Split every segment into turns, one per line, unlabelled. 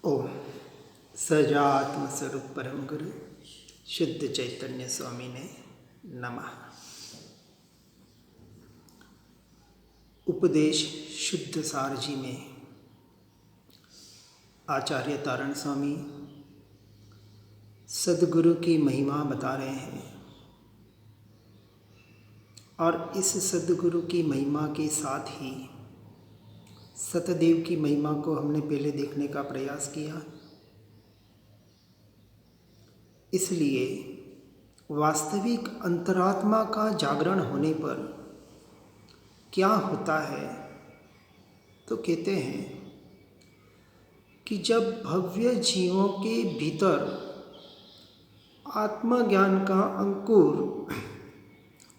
ओम सजात्म स्वरूप परम गुरु शुद्ध चैतन्य स्वामी ने नमः। उपदेश शुद्ध सार जी में आचार्य तारण स्वामी सद्गुरु की महिमा बता रहे हैं और इस सद्गुरु की महिमा के साथ ही सतदेव की महिमा को हमने पहले देखने का प्रयास किया। इसलिए वास्तविक अंतरात्मा का जागरण होने पर क्या होता है, तो कहते हैं कि जब भव्य जीवों के भीतर आत्मज्ञान का अंकुर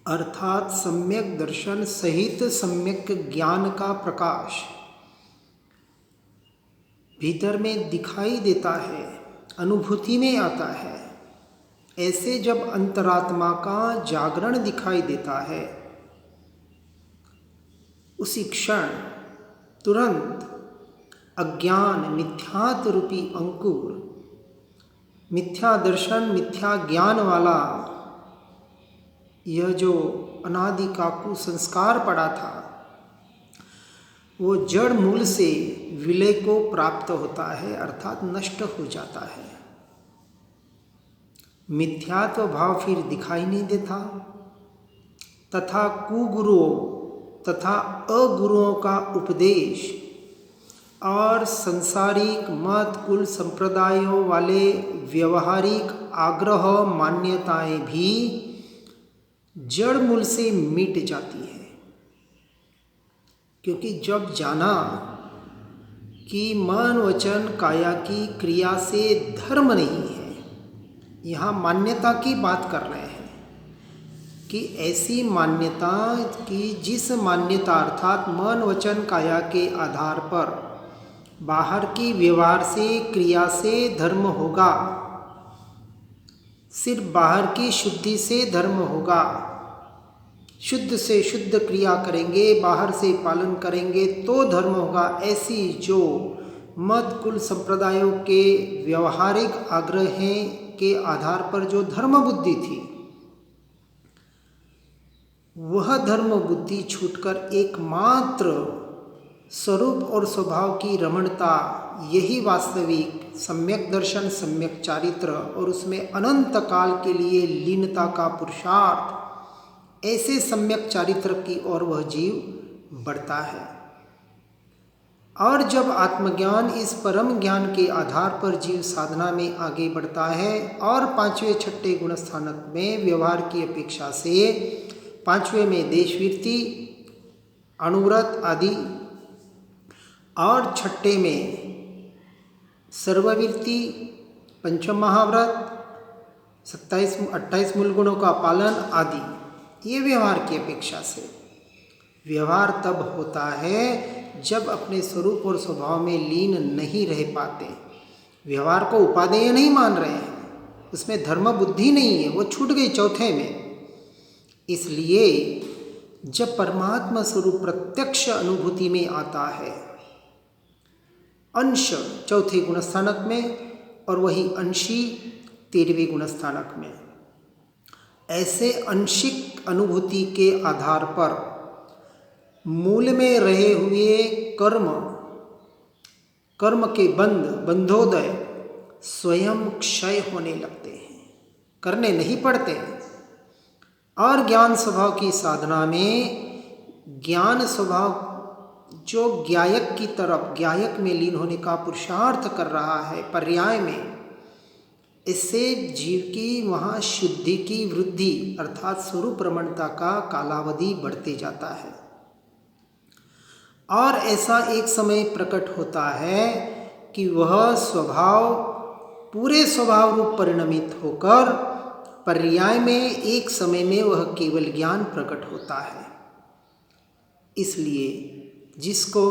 अर्थात सम्यक दर्शन सहित सम्यक ज्ञान का प्रकाश भीतर में दिखाई देता है, अनुभूति में आता है, ऐसे जब अंतरात्मा का जागरण दिखाई देता है, उसी क्षण तुरंत अज्ञान मिथ्यात्व रूपी अंकुर, मिथ्या दर्शन मिथ्या ज्ञान वाला यह जो अनादि का कुसंस्कार पड़ा था, वो जड़ मूल से विलय को प्राप्त होता है अर्थात नष्ट हो जाता है। मिथ्यात्व भाव फिर दिखाई नहीं देता तथा कुगुरुओं तथा अगुरुओं का उपदेश और सांसारिक मत कुल संप्रदायों वाले व्यवहारिक आग्रह मान्यताएं भी जड़ मूल से मिट जाती है। क्योंकि जब जाना कि मन वचन काया की क्रिया से धर्म नहीं है, यहाँ मान्यता की बात कर रहे हैं कि ऐसी मान्यता की जिस मान्यता अर्थात मन वचन काया के आधार पर बाहर की व्यवहार से क्रिया से धर्म होगा, सिर्फ बाहर की शुद्धि से धर्म होगा, शुद्ध से शुद्ध क्रिया करेंगे, बाहर से पालन करेंगे तो धर्म होगा, ऐसी जो मत कुल संप्रदायों के व्यवहारिक आग्रह के आधार पर जो धर्म बुद्धि थी, वह धर्म बुद्धि छूटकर एकमात्र स्वरूप और स्वभाव की रमणता, यही वास्तविक सम्यक दर्शन सम्यक चारित्र और उसमें अनंत काल के लिए लीनता का पुरुषार्थ, ऐसे सम्यक चारित्र की ओर वह जीव बढ़ता है। और जब आत्मज्ञान इस परम ज्ञान के आधार पर जीव साधना में आगे बढ़ता है और पांचवें छठे गुण स्थानक में व्यवहार की अपेक्षा से पांचवें में देशवीरति अणुव्रत आदि और छठे में सर्ववीरति पंचम महाव्रत 27-28 मूल गुणों का पालन आदि, ये व्यवहार की अपेक्षा से व्यवहार तब होता है जब अपने स्वरूप और स्वभाव में लीन नहीं रह पाते, व्यवहार को उपादेय नहीं मान रहे हैं, उसमें धर्म बुद्धि नहीं है, वो छूट गई चौथे में। इसलिए जब परमात्मा स्वरूप प्रत्यक्ष अनुभूति में आता है, अंश चौथे गुणस्थानक में और वही अंशी 13वें गुणस्थानक में, ऐसे अंशिक अनुभूति के आधार पर मूल में रहे हुए कर्म के बंधोदय स्वयं क्षय होने लगते हैं, करने नहीं पड़ते। और ज्ञान स्वभाव की साधना में ज्ञान स्वभाव जो ज्ञायक की तरफ ज्ञायक में लीन होने का पुरुषार्थ कर रहा है पर्याय में, इससे जीव की वहाँ शुद्धि की वृद्धि अर्थात स्वरूप रमणता का कालावधि बढ़ते जाता है। और ऐसा एक समय प्रकट होता है कि वह स्वभाव पूरे स्वभाव रूप परिणमित होकर पर्याय में एक समय में वह केवल ज्ञान प्रकट होता है। इसलिए जिसको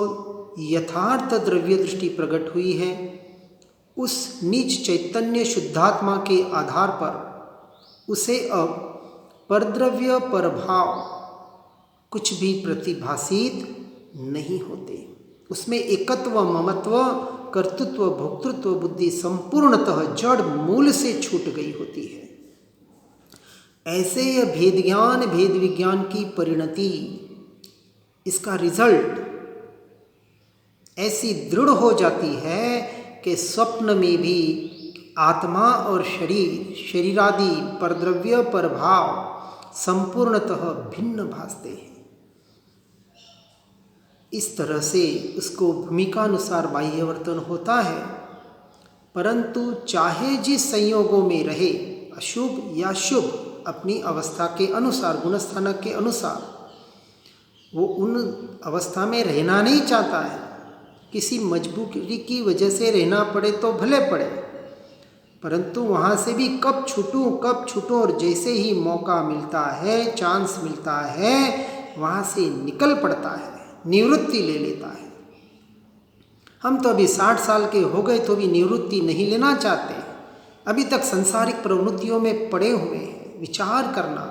यथार्थ द्रव्य दृष्टि प्रकट हुई है, उस निज चैतन्य शुद्धात्मा के आधार पर उसे अब परद्रव्य परभाव कुछ भी प्रतिभासित नहीं होते, उसमें एकत्व ममत्व कर्तृत्व भोक्तृत्व बुद्धि संपूर्णतः जड़ मूल से छूट गई होती है। ऐसे यह भेद ज्ञान भेद विज्ञान की परिणति, इसका रिजल्ट ऐसी दृढ़ हो जाती है कि स्वप्न में भी आत्मा और शरीर शरीरादि परद्रव्य परभाव संपूर्णतः भिन्न भासते हैं। इस तरह से उसको भूमिकानुसार बाह्यवर्तन होता है, परंतु चाहे जिस संयोगों में रहे, अशुभ या शुभ, अपनी अवस्था के अनुसार गुणस्थानक के अनुसार वो उन अवस्था में रहना नहीं चाहता है। किसी मजबूरी की वजह से रहना पड़े तो भले पड़े, परंतु वहाँ से भी कब छूटूं और जैसे ही मौका मिलता है, चांस मिलता है, वहाँ से निकल पड़ता है, निवृत्ति ले लेता है। हम तो अभी 60 साल के हो गए तो भी निवृत्ति नहीं लेना चाहते, अभी तक सांसारिक प्रवृत्तियों में पड़े हुए हैं। विचार करना,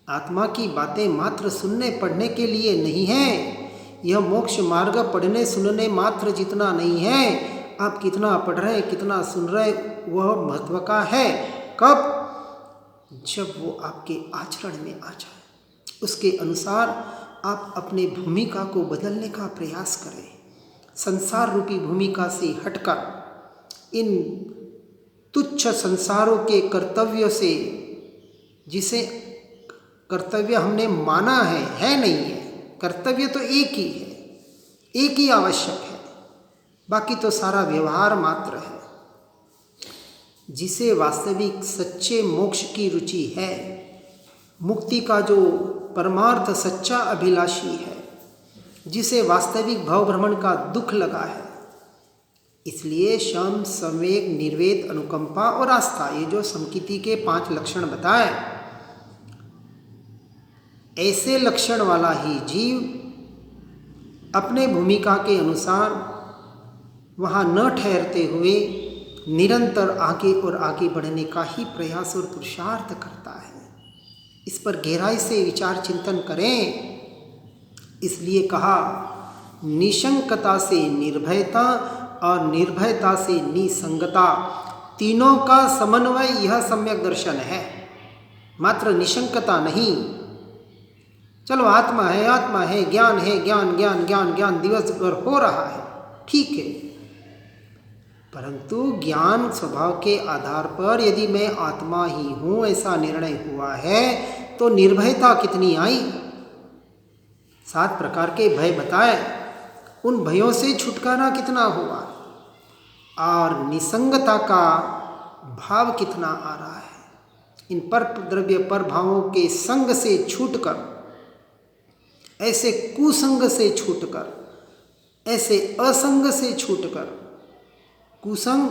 आत्मा की बातें मात्र सुनने पढ़ने के लिए नहीं है। यह मोक्ष मार्ग पढ़ने सुनने मात्र जितना नहीं है, आप कितना पढ़ रहे कितना सुन रहे वह महत्व का है। कब? जब वो आपके आचरण में आ जाए, उसके अनुसार आप अपने भूमिका को बदलने का प्रयास करें। संसार रूपी भूमिका से हटकर इन तुच्छ संसारों के कर्तव्यों से, जिसे कर्तव्य हमने माना है नहीं है। कर्तव्य तो एक ही है, एक ही आवश्यक है, बाकी तो सारा व्यवहार मात्र है। जिसे वास्तविक सच्चे मोक्ष की रुचि है, मुक्ति का जो परमार्थ सच्चा अभिलाषी है, जिसे वास्तविक भव भ्रमण का दुख लगा है, इसलिए शम संवेग निर्वेद अनुकंपा और आस्था, ये जो समकिति के 5 लक्षण बताए, ऐसे लक्षण वाला ही जीव अपने भूमिका के अनुसार वहाँ न ठहरते हुए निरंतर आगे और आगे बढ़ने का ही प्रयास और पुरुषार्थ करता है। इस पर गहराई से विचार चिंतन करें। इसलिए कहा, निशंकता से निर्भयता और निर्भयता से निसंगता, तीनों का समन्वय यह सम्यक दर्शन है। मात्र निशंकता नहीं, चलो आत्मा है, ज्ञान है, ज्ञान ज्ञान ज्ञान ज्ञान दिवस भर हो रहा है, ठीक है, परंतु ज्ञान स्वभाव के आधार पर यदि मैं आत्मा ही हूँ ऐसा निर्णय हुआ है तो निर्भयता कितनी आई। 7 प्रकार के भय बताए, उन भयों से छुटकारा कितना हुआ और निसंगता का भाव कितना आ रहा है। इन पर द्रव्य पर भावों के संग से छूटकर, ऐसे कुसंग से छूटकर, ऐसे असंग से छूटकर, कुसंग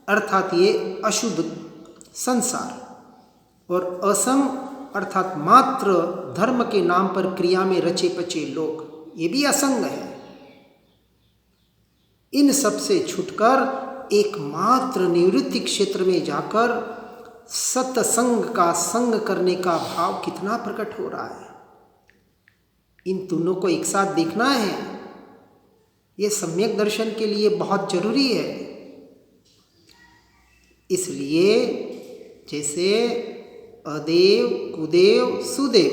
अर्थात ये अशुद्ध संसार और असंग अर्थात मात्र धर्म के नाम पर क्रिया में रचे पचे लोग, ये भी असंग है। इन सब से छूटकर एकमात्र निवृत्ति क्षेत्र में जाकर सत्संग का संग करने का भाव कितना प्रकट हो रहा है। इन दोनों को एक साथ देखना है, ये सम्यक दर्शन के लिए बहुत जरूरी है। इसलिए जैसे अदेव कुदेव सुदेव,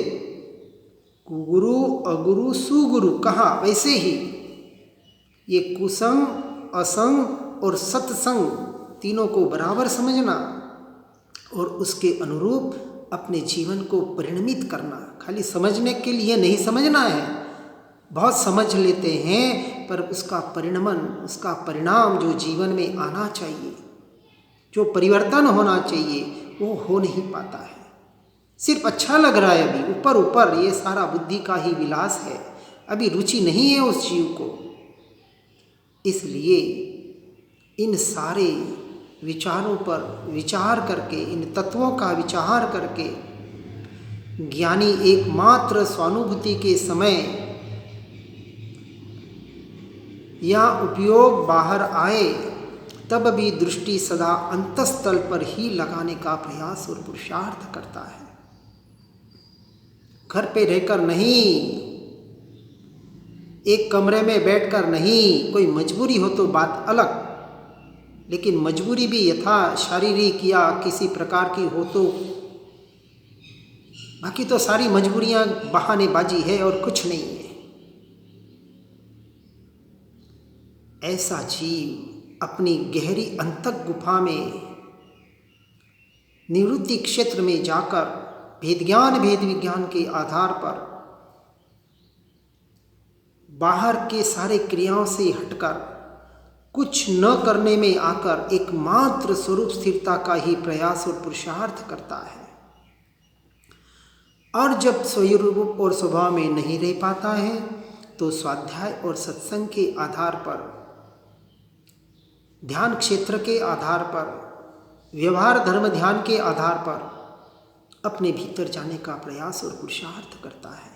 कुगुरु अगुरु सुगुरु कहा, वैसे ही ये कुसंग असंग और सत्संग तीनों को बराबर समझना और उसके अनुरूप अपने जीवन को परिणमित करना। खाली समझने के लिए नहीं समझना है, बहुत समझ लेते हैं पर उसका परिणमन, उसका परिणाम जो जीवन में आना चाहिए, जो परिवर्तन होना चाहिए, वो हो नहीं पाता है। सिर्फ अच्छा लग रहा है अभी ऊपर ऊपर, ये सारा बुद्धि का ही विलास है, अभी रुचि नहीं है उस जीव को। इसलिए इन सारे विचारों पर विचार करके, इन तत्वों का विचार करके ज्ञानी एकमात्र स्वानुभूति के समय या उपयोग बाहर आए तब भी दृष्टि सदा अंतस्थल पर ही लगाने का प्रयास और पुरुषार्थ करता है, घर पे रहकर नहीं। एक कमरे में बैठकर नहीं, कोई मजबूरी हो तो बात अलग, लेकिन मजबूरी भी यथा शारीरिक या किसी प्रकार की हो तो, बाकी तो सारी मजबूरियां बहानेबाजी है और कुछ नहीं है। ऐसा जीव अपनी गहरी अंतक गुफा में निवृत्ति क्षेत्र में जाकर भेद ज्ञान भेद विज्ञान के आधार पर बाहर के सारे क्रियाओं से हटकर कुछ न करने में आकर एकमात्र स्वरूप स्थिरता का ही प्रयास और पुरुषार्थ करता है। और जब स्वरूप और स्वभाव में नहीं रह पाता है तो स्वाध्याय और सत्संग के आधार पर, ध्यान क्षेत्र के आधार पर, व्यवहार धर्म ध्यान के आधार पर अपने भीतर जाने का प्रयास और पुरुषार्थ करता है।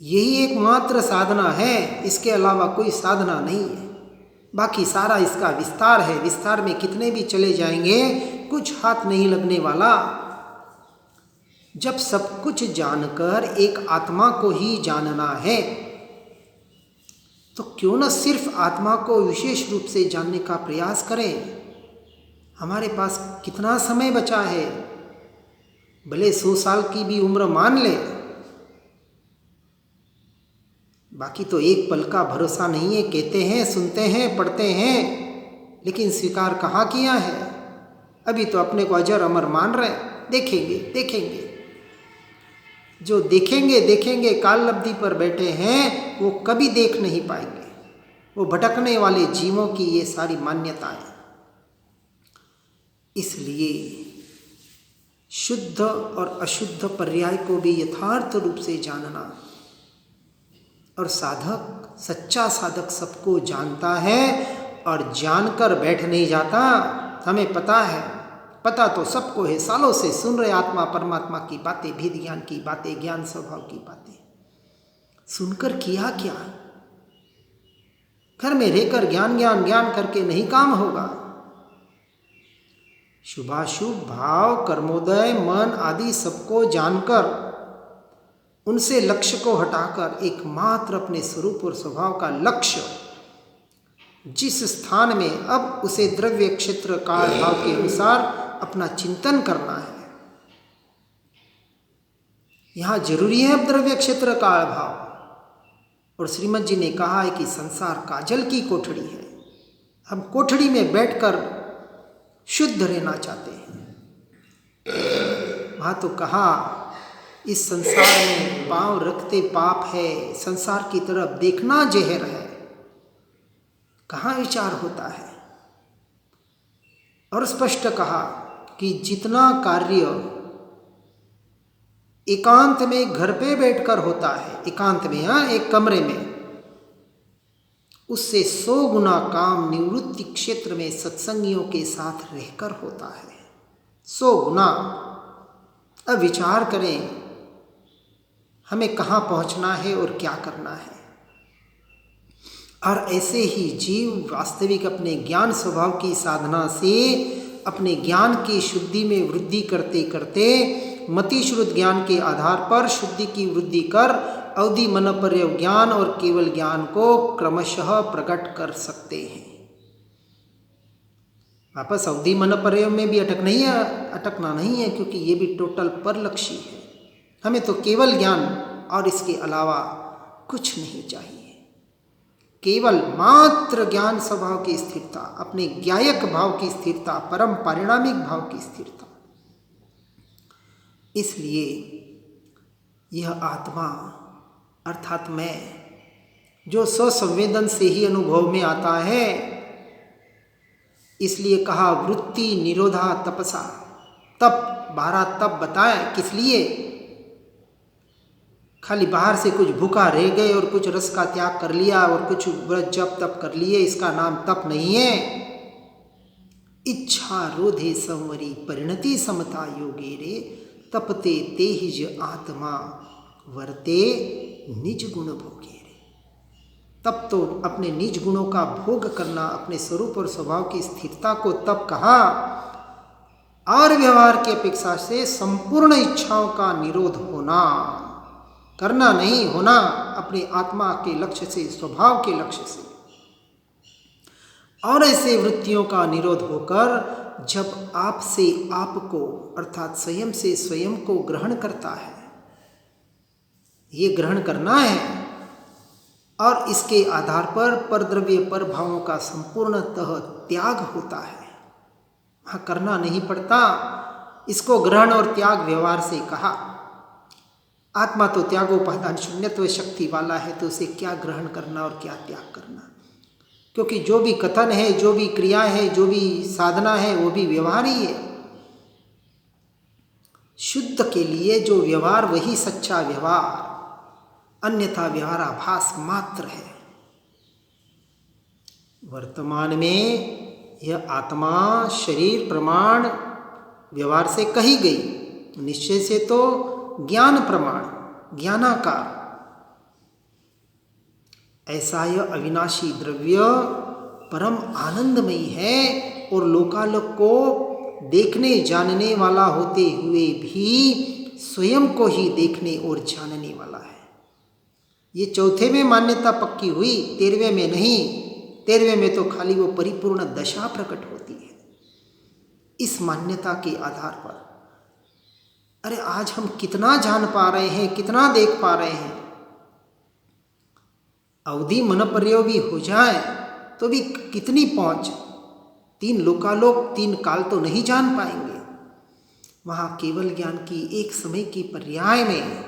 यही एकमात्र साधना है, इसके अलावा कोई साधना नहीं है। बाकी सारा इसका विस्तार है। विस्तार में कितने भी चले जाएंगे कुछ हाथ नहीं लगने वाला। जब सब कुछ जानकर एक आत्मा को ही जानना है तो क्यों न सिर्फ आत्मा को विशेष रूप से जानने का प्रयास करें। हमारे पास कितना समय बचा है, भले 100 साल की भी उम्र मान ले, बाकी तो एक पल का भरोसा नहीं है। कहते हैं, सुनते हैं, पढ़ते हैं, लेकिन स्वीकार कहाँ किया है। अभी तो अपने को अजर अमर मान रहे, देखेंगे देखेंगे। जो देखेंगे देखेंगे काल लब्धि पर बैठे हैं वो कभी देख नहीं पाएंगे। वो भटकने वाले जीवों की ये सारी मान्यताएं। इसलिए शुद्ध और अशुद्ध पर्याय को भी यथार्थ रूप से जानना, और साधक, सच्चा साधक सबको जानता है और जानकर बैठ नहीं जाता। हमें पता है, पता तो सबको है, सालों से सुन रहे आत्मा परमात्मा की बातें, भेद ज्ञान की बातें, ज्ञान स्वभाव की बातें। सुनकर किया क्या? घर में रहकर ज्ञान ज्ञान ज्ञान करके नहीं काम होगा। शुभाशुभ भाव, कर्मोदय, मन आदि सबको जानकर, उनसे लक्ष्य को हटाकर एकमात्र अपने स्वरूप और स्वभाव का लक्ष्य, जिस स्थान में अब उसे द्रव्य क्षेत्र काल भाव के अनुसार अपना चिंतन करना है। यहां जरूरी है अब द्रव्य क्षेत्र काल भाव। और श्रीमद जी ने कहा है कि संसार काजल की कोठड़ी है। हम कोठड़ी में बैठकर शुद्ध रहना चाहते हैं। वहां तो कहा, इस संसार में पांव रखते पाप है, संसार की तरफ देखना जहर है। कहाँ विचार होता है। और स्पष्ट कहा कि जितना कार्य एकांत में घर पे बैठकर होता है, एकांत में, हाँ, एक कमरे में, उससे 100 गुना काम निवृत्ति क्षेत्र में सत्संगियों के साथ रहकर होता है। 100 गुना। अब विचार करें हमें कहाँ पहुँचना है और क्या करना है। और ऐसे ही जीव वास्तविक अपने ज्ञान स्वभाव की साधना से अपने ज्ञान की शुद्धि में वृद्धि करते करते मति श्रुत ज्ञान के आधार पर शुद्धि की वृद्धि कर अवधि मनपर्य ज्ञान और केवल ज्ञान को क्रमशः प्रकट कर सकते हैं। वापस अवधि मनपर्य में भी अटकना नहीं है, क्योंकि ये भी टोटल परलक्षी है। हमें तो केवल ज्ञान और इसके अलावा कुछ नहीं चाहिए। केवल मात्र ज्ञान स्वभाव की स्थिरता, अपने ज्ञायक भाव की स्थिरता, परम पारिणामिक भाव की स्थिरता। इसलिए यह आत्मा अर्थात मैं, जो स्वसंवेदन से ही अनुभव में आता है, इसलिए कहा वृत्ति निरोधा तपसा। तप 12 तप बताए, किस लिए? खाली बाहर से कुछ भूखा रह गए और कुछ रस का त्याग कर लिया और कुछ व्रत जप तप कर लिए, इसका नाम तप नहीं है। इच्छा रोधे संवरी परिणति समता योगे रे तपते तेज आत्मा वर्ते निज गुण भोगे रे। तप तो अपने निज गुणों का भोग करना, अपने स्वरूप और स्वभाव की स्थिरता को तप कहा। और व्यवहार की अपेक्षा से संपूर्ण इच्छाओं का निरोध होना, करना नहीं, होना। अपने आत्मा के लक्ष्य से, स्वभाव के लक्ष्य से। और ऐसे वृत्तियों का निरोध होकर जब आपसे आपको अर्थात स्वयं से स्वयं को ग्रहण करता है, ये ग्रहण करना है और इसके आधार पर परद्रव्य पर भावों का संपूर्णतः त्याग होता है। वहाँ करना नहीं पड़ता, इसको ग्रहण और त्याग व्यवहार से कहा। आत्मा तो त्यागोपादान शून्यत्व शक्ति वाला है, तो उसे क्या ग्रहण करना और क्या त्याग करना, क्योंकि जो भी कथन है, जो भी क्रिया है, जो भी साधना है, वो भी व्यवहार ही है। शुद्ध के लिए जो व्यवहार वही सच्चा व्यवहार, अन्यथा व्यवहाराभास मात्र है। वर्तमान में यह आत्मा शरीर प्रमाण व्यवहार से कही गई, निश्चय से तो ज्ञान प्रमाण, ज्ञानाकार। ऐसा यह अविनाशी द्रव्य परम आनंदमयी है और लोकालोक को देखने जानने वाला होते हुए भी स्वयं को ही देखने और जानने वाला है। ये चौथे में मान्यता पक्की हुई, 13वें में नहीं। 13वें में तो खाली वो परिपूर्ण दशा प्रकट होती है। इस मान्यता के आधार पर अरे आज हम कितना जान पा रहे हैं, कितना देख पा रहे हैं। अवधि मनपर्यो भी हो जाए तो भी कितनी पहुंच, 3 लोकालोक 3 काल तो नहीं जान पाएंगे। वहाँ केवल ज्ञान की एक समय की पर्याय में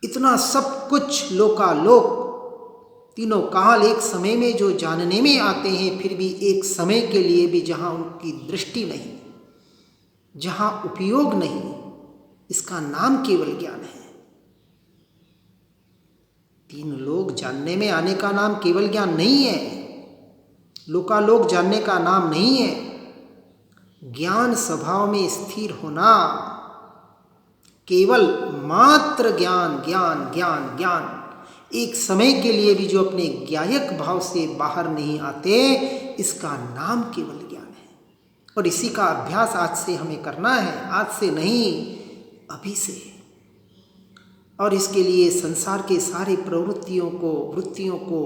इतना सब कुछ लोकालोक, तीनों काल एक समय में जो जानने में आते हैं, फिर भी एक समय के लिए भी जहाँ उनकी दृष्टि नहीं, जहाँ उपयोग नहीं, इसका नाम केवल ज्ञान है। 3 लोक जानने में आने का नाम केवल ज्ञान नहीं है, लोकालोक जानने का नाम नहीं है। ज्ञान स्वभाव में स्थिर होना, केवल मात्र ज्ञान ज्ञान ज्ञान ज्ञान, एक समय के लिए भी जो अपने ज्ञायक भाव से बाहर नहीं आते, इसका नाम केवल ज्ञान है। और इसी का अभ्यास आज से हमें करना है, आज से नहीं, अभी से। और इसके लिए संसार के सारे प्रवृत्तियों को, वृत्तियों को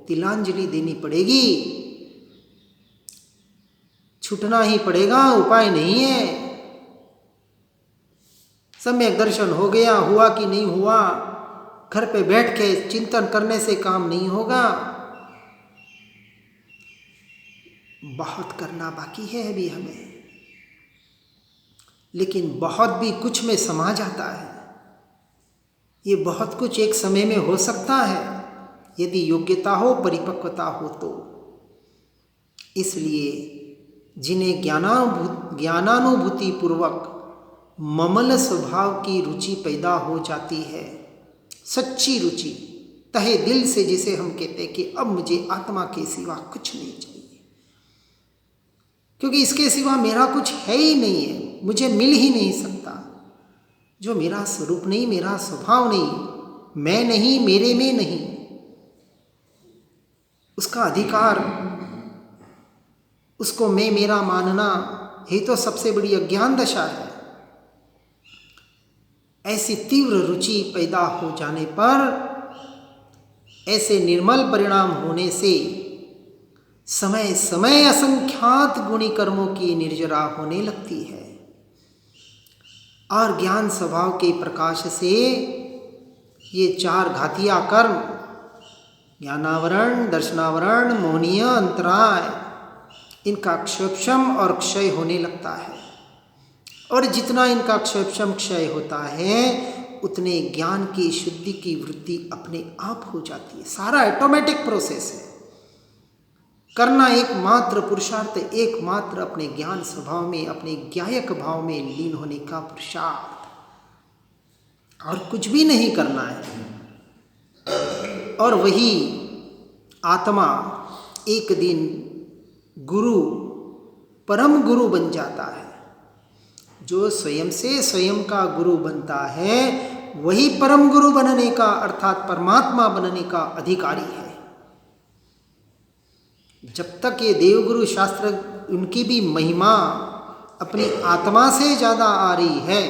तिलांजलि देनी पड़ेगी, छूटना ही पड़ेगा, उपाय नहीं है। सम्यक दर्शन हो गया, हुआ कि नहीं हुआ, घर पे बैठ के चिंतन करने से काम नहीं होगा। बहुत करना बाकी है अभी हमें, लेकिन बहुत भी कुछ में समा जाता है। ये बहुत कुछ एक समय में हो सकता है यदि योग्यता हो, परिपक्वता हो तो। इसलिए जिन्हें ज्ञानानुभूति पूर्वक ममल स्वभाव की रुचि पैदा हो जाती है, सच्ची रुचि, तहे दिल से जिसे हम कहते हैं कि अब मुझे आत्मा के सिवा कुछ नहीं चाहिए, क्योंकि इसके सिवा मेरा कुछ है ही नहीं है, मुझे मिल ही नहीं सकता। जो मेरा स्वरूप नहीं, मेरा स्वभाव नहीं, मैं नहीं, मेरे में नहीं, उसका अधिकार, उसको मैं मेरा मानना ही तो सबसे बड़ी अज्ञान दशा है। ऐसी तीव्र रुचि पैदा हो जाने पर, ऐसे निर्मल परिणाम होने से समय समय असंख्यात गुणी कर्मों की निर्जरा होने लगती है। और ज्ञान स्वभाव के प्रकाश से ये 4 घातिया कर्म, ज्ञानावरण, दर्शनावरण, मोहनीय, अंतराय, इनका क्षोभम और क्षय होने लगता है। और जितना इनका क्षोभम क्षय होता है, उतने ज्ञान की शुद्धि की वृद्धि अपने आप हो जाती है। सारा ऑटोमेटिक प्रोसेस है। करना एकमात्र पुरुषार्थ, एकमात्र अपने ज्ञान स्वभाव में, अपने ज्ञायक भाव में लीन होने का पुरुषार्थ, और कुछ भी नहीं करना है। और वही आत्मा एक दिन गुरु, परम गुरु बन जाता है। जो स्वयं से स्वयं का गुरु बनता है, वही परम गुरु बनने का अर्थात परमात्मा बनने का अधिकारी है। जब तक ये देवगुरु शास्त्र, उनकी भी महिमा अपनी आत्मा से ज़्यादा आ रही है,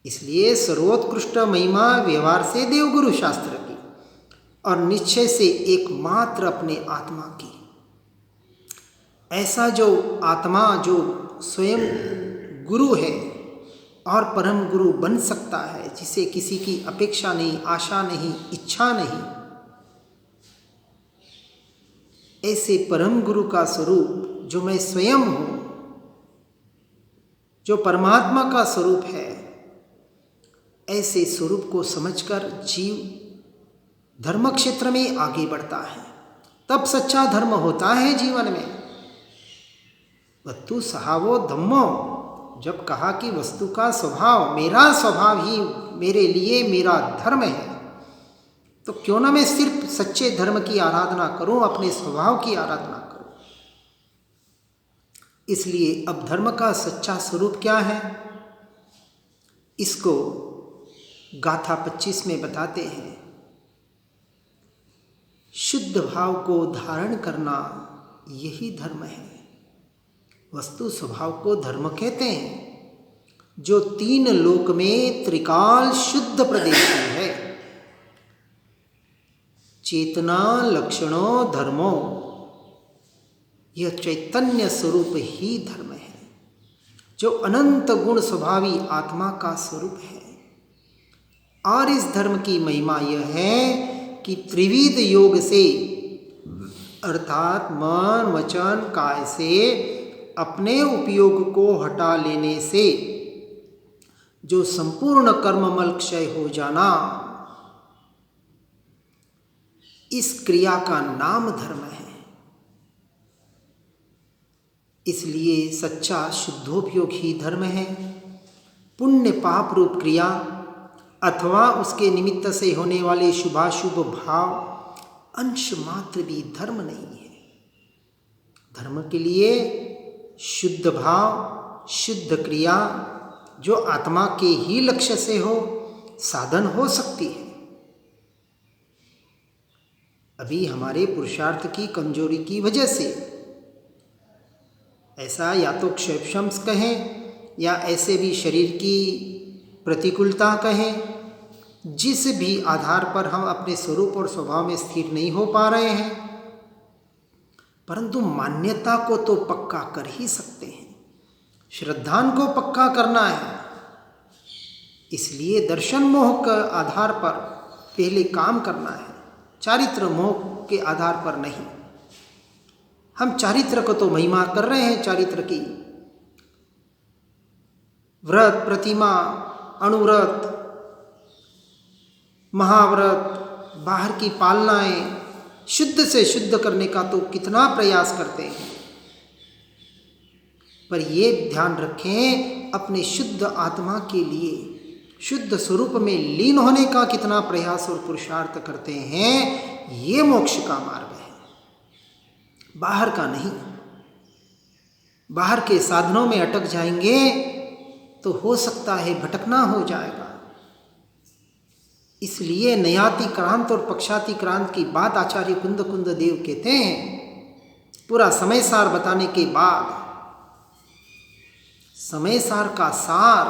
इसलिए सर्वोत्कृष्ट महिमा व्यवहार से देवगुरु शास्त्र की और निश्चय से एकमात्र अपने आत्मा की। ऐसा जो आत्मा जो स्वयं गुरु है और परम गुरु बन सकता है, जिसे किसी की अपेक्षा नहीं, आशा नहीं, इच्छा नहीं, ऐसे परम गुरु का स्वरूप जो मैं स्वयं हूँ, जो परमात्मा का स्वरूप है, ऐसे स्वरूप को समझकर जीव धर्म क्षेत्र में आगे बढ़ता है। तब सच्चा धर्म होता है जीवन में। वस्तु स्वभावो धम्मो, जब कहा कि वस्तु का स्वभाव, मेरा स्वभाव ही मेरे लिए मेरा धर्म है, तो क्यों ना मैं सिर्फ सच्चे धर्म की आराधना करूं, अपने स्वभाव की आराधना करूं। इसलिए अब धर्म का सच्चा स्वरूप क्या है, इसको गाथा 25 में बताते हैं। शुद्ध भाव को धारण करना यही धर्म है। वस्तु स्वभाव को धर्म कहते हैं, जो 3 लोक में त्रिकाल शुद्ध प्रदेशी है। चेतना लक्षणों धर्मो, यह चैतन्य स्वरूप ही धर्म है, जो अनंत गुण स्वभावी आत्मा का स्वरूप है। और इस धर्म की महिमा यह है कि त्रिविध योग से, अर्थात मन वचन काय से अपने उपयोग को हटा लेने से जो संपूर्ण कर्ममल क्षय हो जाना, इस क्रिया का नाम धर्म है। इसलिए सच्चा शुद्धोपयोग ही धर्म है। पुण्य पाप रूप क्रिया अथवा उसके निमित्त से होने वाले शुभाशुभ भाव अंश मात्र भी धर्म नहीं है। धर्म के लिए शुद्ध भाव, शुद्ध क्रिया जो आत्मा के ही लक्ष्य से हो, साधन हो सकती है। अभी हमारे पुरुषार्थ की कमजोरी की वजह से ऐसा या तो क्षेपशंस कहें या ऐसे भी शरीर की प्रतिकूलता कहें, जिस भी आधार पर हम अपने स्वरूप और स्वभाव में स्थिर नहीं हो पा रहे हैं, परंतु मान्यता को तो पक्का कर ही सकते हैं। श्रद्धान को पक्का करना है। इसलिए दर्शन मोह के आधार पर पहले काम करना है, चारित्र मोह के आधार पर नहीं। हम चारित्र को तो महिमा कर रहे हैं, चारित्र की व्रत, प्रतिमा, अणुव्रत, महाव्रत, बाहर की पालनाएं शुद्ध से शुद्ध करने का तो कितना प्रयास करते हैं, पर ये ध्यान रखें अपने शुद्ध आत्मा के लिए शुद्ध स्वरूप में लीन होने का कितना प्रयास और पुरुषार्थ करते हैं। ये मोक्ष का मार्ग है, बाहर का नहीं। बाहर के साधनों में अटक जाएंगे तो हो सकता है भटकना हो जाएगा। इसलिए नयाति क्रांत और पक्षाति क्रांत की बात आचार्य कुंद कुंद देव कहते हैं। पूरा समय सार बताने के बाद समय सार का सार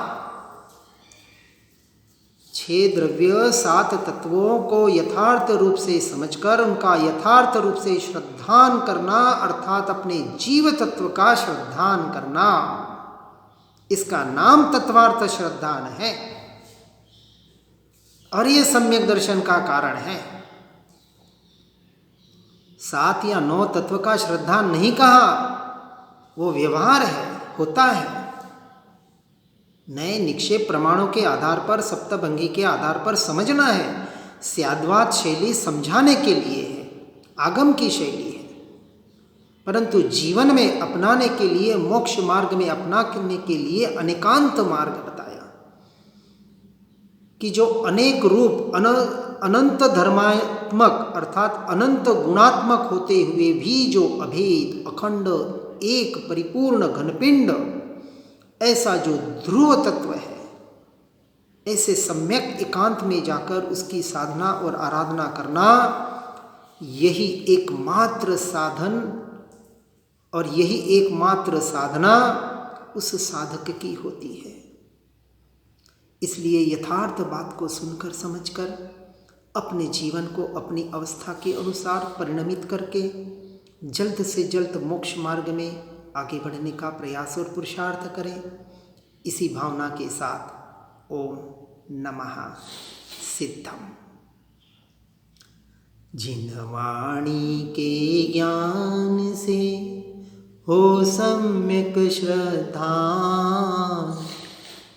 6 द्रव्य 7 तत्वों को यथार्थ रूप से समझकर उनका यथार्थ रूप से श्रद्धान करना, अर्थात अपने जीव तत्व का श्रद्धान करना, इसका नाम तत्वार्थ श्रद्धान है। और ये सम्यक दर्शन का कारण है। 7 या 9 तत्व का श्रद्धा नहीं कहा, वो व्यवहार है, होता है। नए निक्षेप प्रमाणों के आधार पर, सप्तभंगी के आधार पर समझना है। स्याद्वाद शैली समझाने के लिए है, आगम की शैली है, परंतु जीवन में अपनाने के लिए, मोक्ष मार्ग में अपनाने के लिए अनेकांत मार्ग बताया कि जो अनेक रूप अनंत धर्मात्मक अर्थात अनंत गुणात्मक होते हुए भी जो अभेद, अखंड, एक परिपूर्ण घनपिंड, ऐसा जो ध्रुव तत्व है, ऐसे सम्यक एकांत में जाकर उसकी साधना और आराधना करना, यही एकमात्र साधन और यही एकमात्र साधना उस साधक की होती है। इसलिए यथार्थ बात को सुनकर समझकर अपने जीवन को अपनी अवस्था के अनुसार परिणमित करके जल्द से जल्द मोक्ष मार्ग में आगे बढ़ने का प्रयास और पुरुषार्थ करें। इसी भावना के साथ ओम नमः सिद्धम। जिन वाणी के ज्ञान से हो सम्यक श्रद्धा,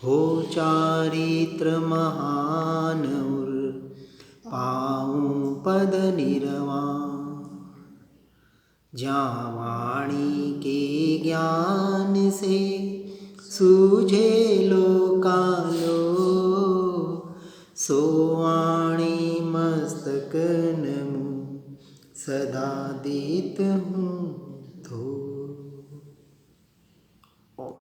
हो चारित्र महान और पाऊं पद निर्वाण। जहाँ वाणी के ज्ञान से सूझे लोकालो, सो वाणी मस्तक नमो सदा देत हूँ।